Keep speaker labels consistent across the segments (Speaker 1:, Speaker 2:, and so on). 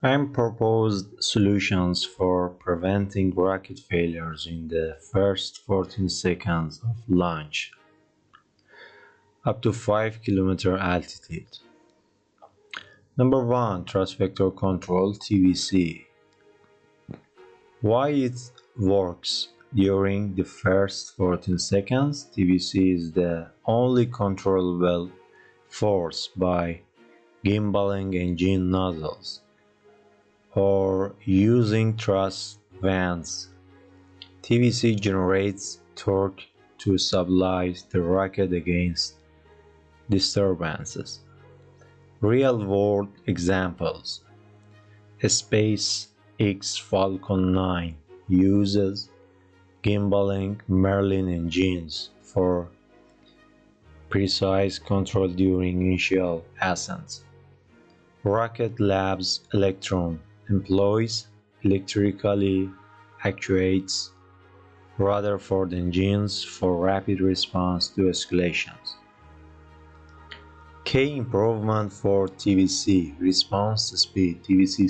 Speaker 1: and proposed solutions for preventing rocket failures in the first 14 seconds of launch up to 5 km altitude. Number 1. Thrust Vector Control (TVC). Why it works during the first 14 seconds? TVC is the only controllable force by gimballing engine nozzles or using thrust vents. TVC generates torque to stabilize the rocket against disturbances. Real-world examples: SpaceX Falcon 9 uses gimballing Merlin engines for precise control during initial ascent. Rocket Lab's Electron employs electrically actuates Rutherford engines for rapid response to escalations. Key improvement for TVC: response speed. TVC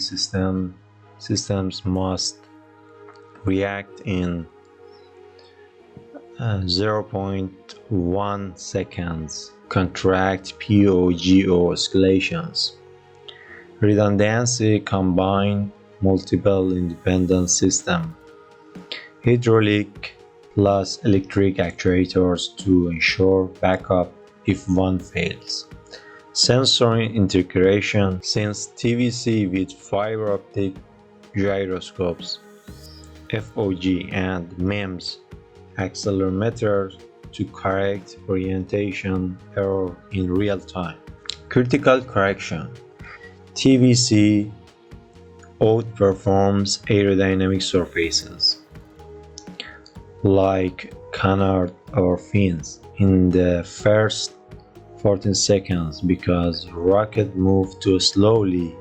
Speaker 1: systems must react in 0.1 seconds. Contract POGO escalations. Redundancy: combine multiple independent systems, hydraulic plus electric actuators to ensure backup if one fails. Sensory integration: since TVC with fiber optic gyroscopes, FOG, and MEMS accelerometers to correct orientation error in real time. Critical correction: TVC outperforms aerodynamic surfaces like canard or fins in the first 14 seconds because rocket move too slowly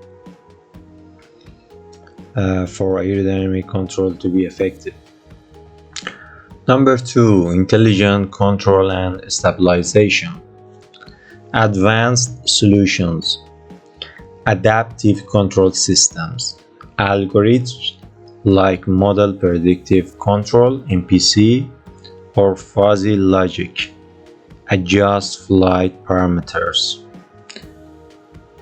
Speaker 1: for aerodynamic control to be effective. Number 2. Intelligent control and stabilization. Advanced solutions. Adaptive control systems. Algorithms like model predictive control (MPC) or fuzzy logic adjust flight parameters,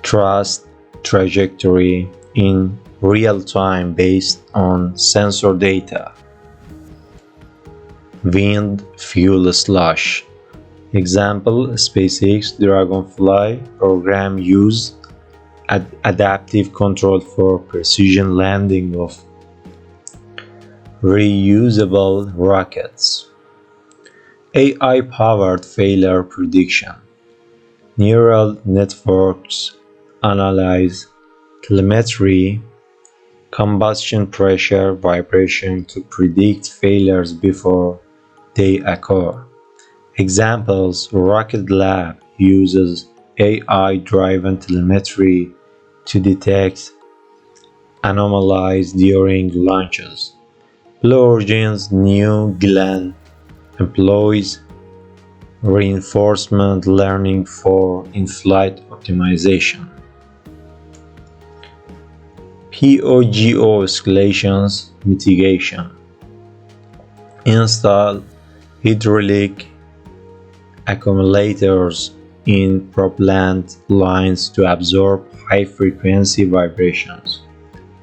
Speaker 1: thrust trajectory in real time based on sensor data. Wind fuel slush. Example: SpaceX Dragonfly program used adaptive control for precision landing of reusable rockets. AI-powered failure prediction. Neural networks analyze telemetry, combustion pressure, vibration to predict failures before they occur. Examples: Rocket Lab uses AI-driven telemetry to detect anomalies during launches. Blue Origin's New Glenn employs reinforcement learning for in-flight optimization. POGO escalations mitigation. Install hydraulic accumulators in propellant lines to absorb high-frequency vibrations.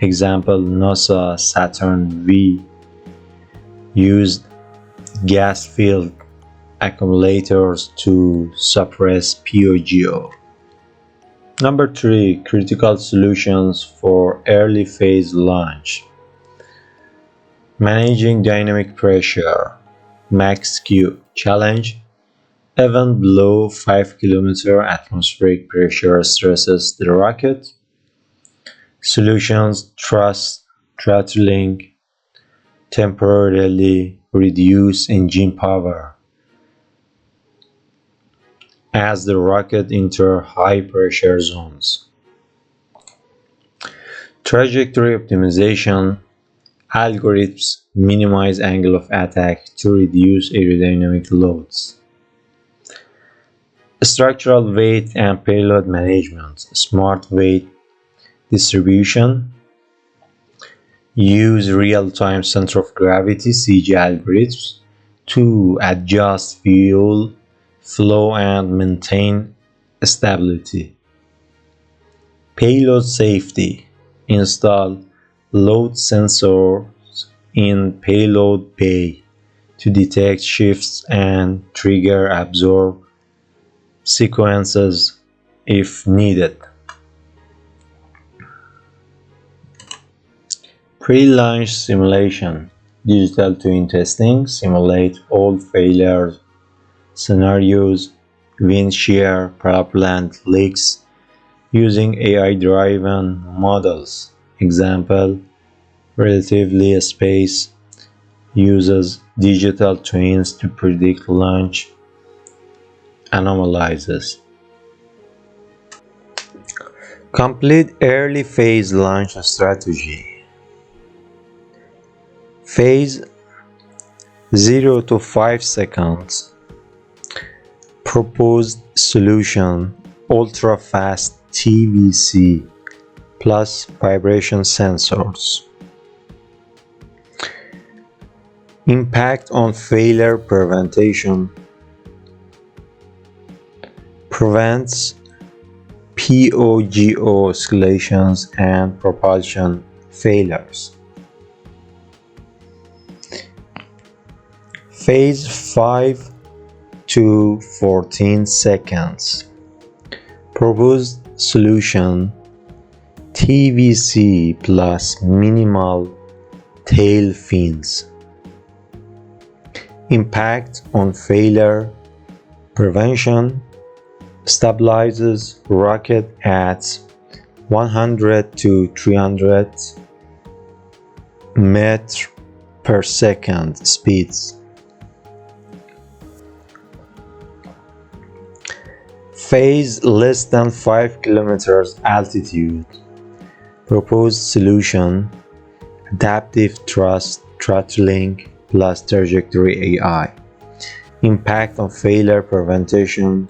Speaker 1: Example: NASA Saturn V used gas-filled accumulators to suppress POGO. Number 3. Critical solutions for early phase launch. Managing dynamic pressure. Max Q challenge: even below 5 km atmospheric pressure stresses the rocket. Solutions: thrust throttling, temporarily reduce engine power as the rocket enters high pressure zones. Trajectory optimization algorithms minimize angle of attack to reduce aerodynamic loads. Structural weight and payload management. Smart weight distribution Use real-time center of gravity (CG) algorithms to adjust fuel flow and maintain stability. Payload safety. Install load sensors in payload bay to detect shifts and trigger absorb sequences if needed. Pre-launch simulation. Digital twin testing. Simulate all failure scenarios, wind shear, propellant leaks using AI-driven models. Example, Relatively Space uses digital twins to predict launch anomalies. Complete early phase launch strategy. Phase 0 to 5 seconds. Proposed solution ultra-fast TVC plus vibration sensors. Impact on failure prevention. Prevents POGO escalations and propulsion failures. Phase 5 to 14 seconds. Proposed solution TVC plus minimal tail fins. Impact on failure prevention. Stabilizes rocket at 100 to 300 meters per second speeds. Phase less than 5 kilometers altitude. Proposed solution adaptive thrust throttling plus trajectory AI. Impact on failure prevention.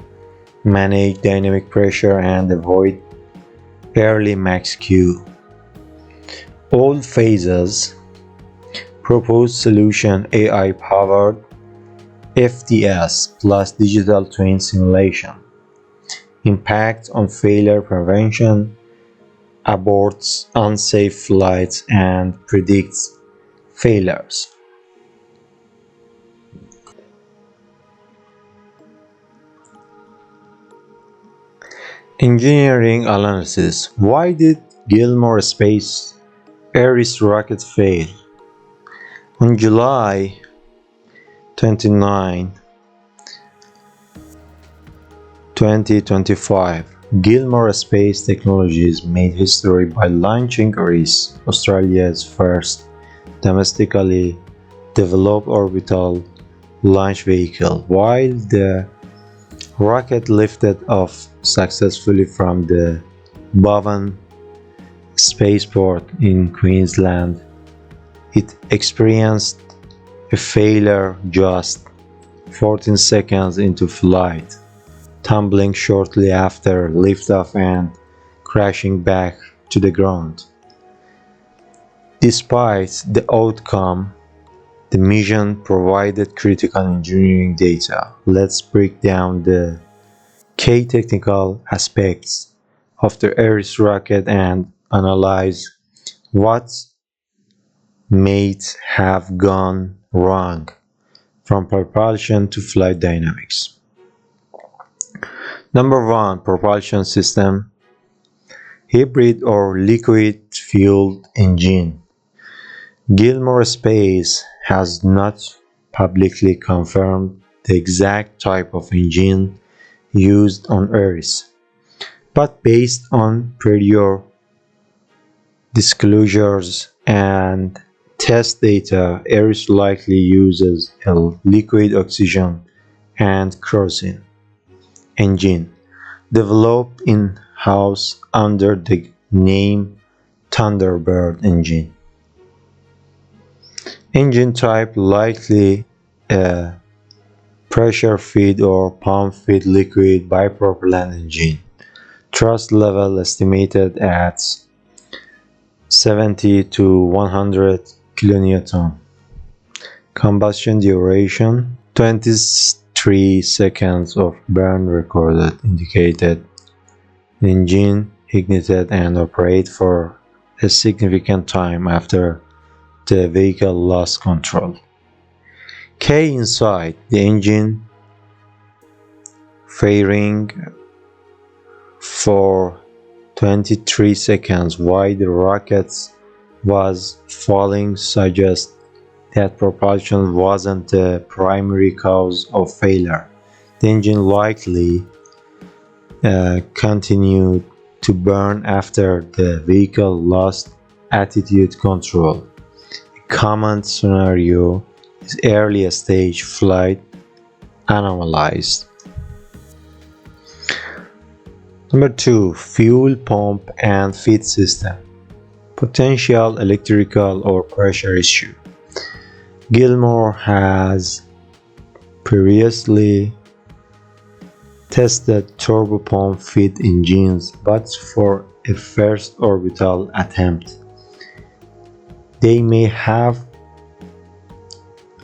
Speaker 1: Manage dynamic pressure and avoid early max Q. All phases. Proposed solution AI powered FTS plus digital twin simulation. Impact on failure prevention. Aborts unsafe flights and predicts failures. Engineering analysis. Why did Gilmour Space Eris rocket fail? On July 29, 2025, Gilmour Space Technologies made history by launching Eris, Australia's first domestically developed orbital launch vehicle. While the rocket lifted off successfully from the Bowen Spaceport in Queensland, it experienced a failure just 14 seconds into flight, tumbling shortly after liftoff and crashing back to the ground. Despite the outcome, the mission provided critical engineering data. Let's break down the key technical aspects of the Eris rocket and analyze what might have gone wrong, from propulsion to flight dynamics. Number 1. Propulsion system. Hybrid or liquid-fueled engine. Gilmour Space has not publicly confirmed the exact type of engine used on Eris, but based on prior disclosures and test data, Eris likely uses a liquid oxygen and kerosene engine developed in-house under the name Thunderbird engine. Engine type likely a pressure-fed or pump-fed liquid bipropellant engine. Thrust level estimated at 70 to 100 kilonewton. Combustion duration 23 seconds of burn recorded, indicated engine ignited and operated for a significant time after the vehicle lost control. K inside the engine firing for 23 seconds while the rocket was falling suggests that propulsion wasn't the primary cause of failure. The engine likely continued to burn after the vehicle lost attitude control. A common scenario is early stage flight anomalies. Number 2. Fuel pump and feed system. Potential electrical or pressure issue. Gilmour has previously tested turbopump feed engines, but for a first orbital attempt, they may have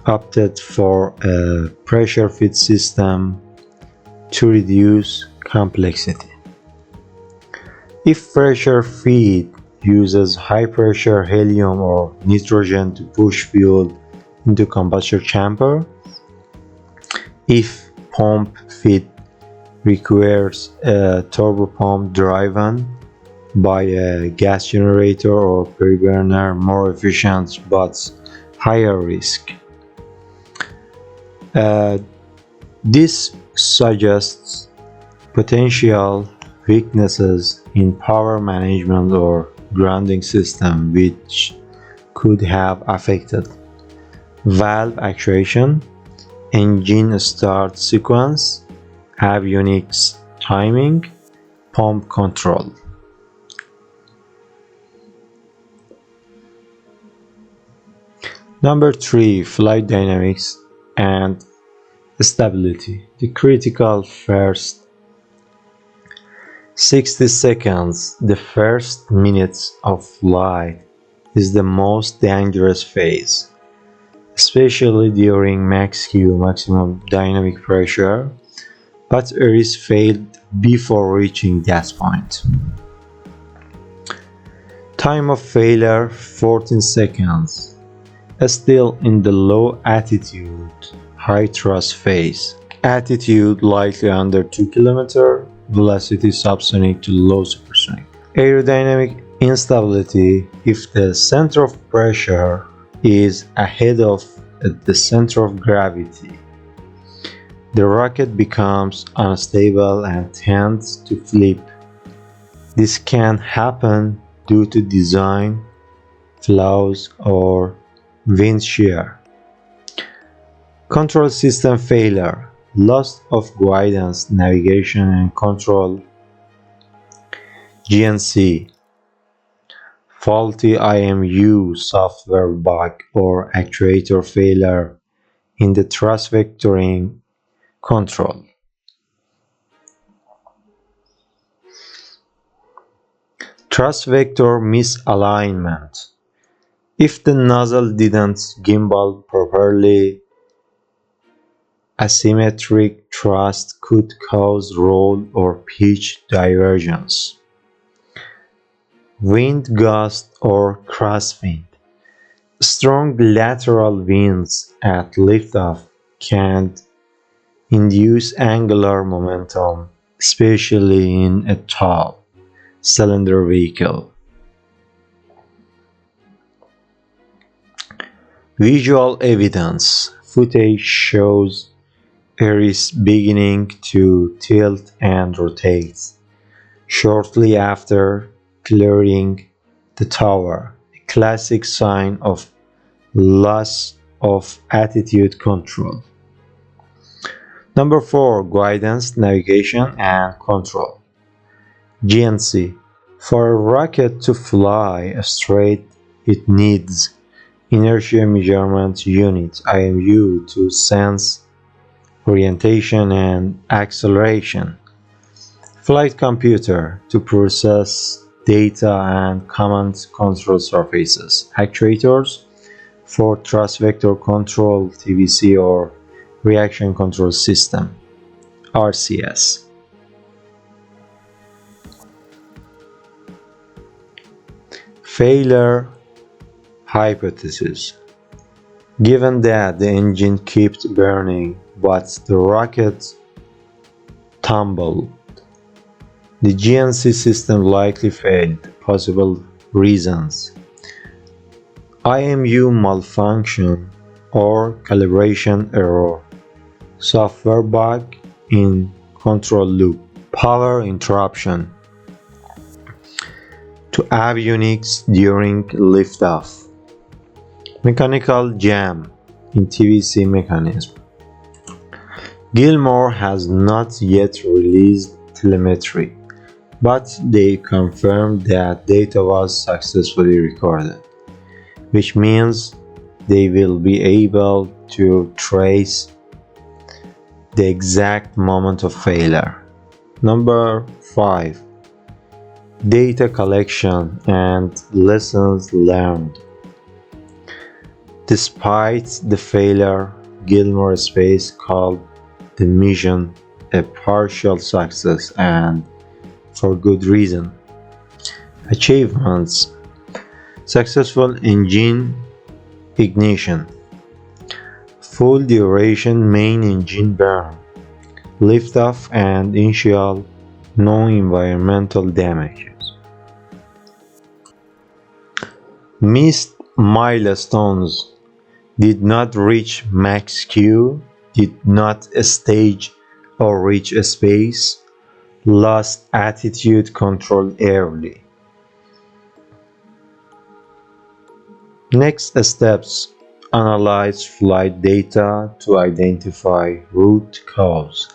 Speaker 1: opted for a pressure feed system to reduce complexity. If pressure feed uses high pressure helium or nitrogen to push fuel into combustion chamber, if pump feed requires a turbopump driven by a gas generator or preburner, more efficient but higher risk. This suggests potential weaknesses in power management or grounding system which could have affected valve actuation, engine start sequence, avionics timing, pump control. Number 3. Flight dynamics and stability. The critical first 60 seconds, the first minutes of flight, is the most dangerous phase, especially during max Q, maximum dynamic pressure, but Eris failed before reaching that point. Time of failure 14 seconds, still in the low attitude, high thrust phase. Attitude likely under 2 km, velocity subsonic to low supersonic. Aerodynamic instability if the center of pressure is ahead of the center of gravity. The rocket becomes unstable and tends to flip. This can happen due to design flaws or wind shear. Control system failure, loss of guidance, navigation and control. GNC, faulty IMU software bug or actuator failure in the thrust vectoring control. Thrust vector misalignment. If the nozzle didn't gimbal properly, asymmetric thrust could cause roll or pitch divergence. Wind gust or crosswind. Strong lateral winds at liftoff can induce angular momentum, especially in a tall cylinder vehicle. Visual evidence. Footage shows Eris beginning to tilt and rotate shortly after clearing the tower, a classic sign of loss of attitude control. Number 4. Guidance, navigation and control. GNC. For a rocket to fly straight, it needs inertia measurement unit IMU to sense orientation and acceleration, flight computer to process data, and command control surfaces. Actuators for thrust vector control, TVC, or reaction control system, RCS. Failure hypothesis. Given that the engine kept burning but the rocket tumbled, the GNC system likely failed. Possible reasons: IMU malfunction or calibration error, software bug in control loop, power interruption to avionics during liftoff, mechanical jam in TVC mechanism. Gilmour has not yet released telemetry, but they confirmed that data was successfully recorded, which means they will be able to trace the exact moment of failure. Number 5. Data collection and lessons learned. Despite the failure, Gilmour Space called the mission a partial success, and for good reason. Achievements: successful engine ignition, full duration main engine burn, liftoff and initial no environmental damages. Missed milestones: did not reach max Q, did not stage or reach space, lost attitude control early. Next steps: analyze flight data to identify root cause,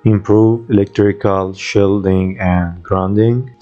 Speaker 1: improve electrical shielding and grounding,